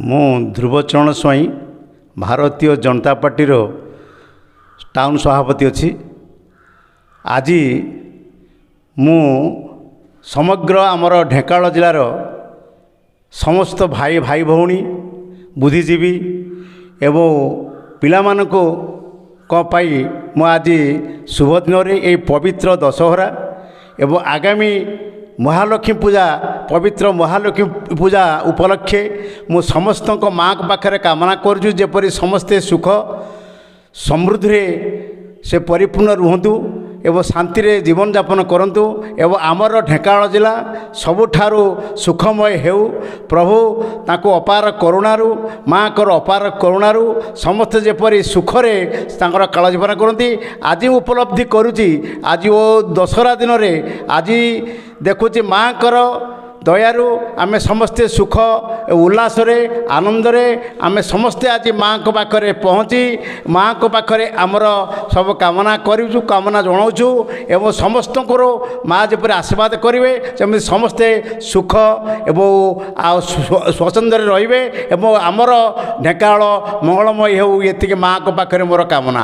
ମୁଁ ଧ୍ରୁବଚରଣ ସ୍ୱାଇଁ ଭାରତୀୟ ଜନତା ପାର୍ଟିର ଟାଉନ୍ ସଭାପତି ଅଛି। ଆଜି ମୁଁ ସମଗ୍ର ଆମର ଢେଙ୍କାନାଳ ଜିଲ୍ଲାର ସମସ୍ତ ଭାଇ ଭଉଣୀ ବୁଦ୍ଧିଜୀବୀ ଏବଂ ପିଲାମାନଙ୍କୁ ପାଇଁ ମୁଁ ଆଜି ଶୁଭ ଦିନରେ ଏହି ପବିତ୍ର ଦଶହରା ଏବଂ ଆଗାମୀ ମହାଲକ୍ଷ୍ମୀ ପୂଜା ପବିତ୍ର ମହାଲକ୍ଷ୍ମୀ ପୂଜା ଉପଲକ୍ଷେ ମୁଁ ସମସ୍ତଙ୍କ ମାଆଙ୍କ ପାଖରେ କାମନା କରୁଛୁ ଯେପରି ସମସ୍ତେ ସୁଖ ସମୃଦ୍ଧିରେ ସେ ପରିପୂର୍ଣ୍ଣ ରୁହନ୍ତୁ ଏବଂ ଶାନ୍ତିରେ ଜୀବନଯାପନ କରନ୍ତୁ ଏବଂ ଆମର ଢେଙ୍କାନାଳ ଜିଲ୍ଲା ସବୁଠାରୁ ସୁଖମୟ ହେଉ। ପ୍ରଭୁ ତାଙ୍କୁ ଅପାର କରୁଣାରୁ ମାଆଙ୍କର ଅପାର କରୁଣାରୁ ସମସ୍ତେ ଯେପରି ସୁଖରେ ତାଙ୍କର କାଳ ଜୀବନ କରନ୍ତି। ଆଜି ଉପଲବ୍ଧି କରୁଛି ଆଜି ଓ ଦଶହରା ଦିନରେ ଆଜି ଦେଖୁଛି ମାଆଙ୍କର ଦୟାରୁ ଆମେ ସମସ୍ତେ ସୁଖ ଉଲ୍ଲାସରେ ଆନନ୍ଦରେ ଆମେ ସମସ୍ତେ ଆଜି ମାଆଙ୍କ ପାଖରେ ପହଞ୍ଚି ମାଆଙ୍କ ପାଖରେ ଆମର ସବୁ କାମନା କରୁଛୁ କାମନା ଜଣାଉଛୁ ଏବଂ ସମସ୍ତଙ୍କର ମାଆ ଯେପରି ଆଶୀର୍ବାଦ କରିବେ ସେମିତି ସମସ୍ତେ ସୁଖ ଏବଂ ଆଉ ସ୍ୱଚ୍ଛନ୍ଦରେ ରହିବେ ଏବଂ ଆମର ଢେଙ୍କାନାଳ ମଙ୍ଗଳମୟ ହେଉ ଏତିକି ମାଆଙ୍କ ପାଖରେ ମୋର କାମନା।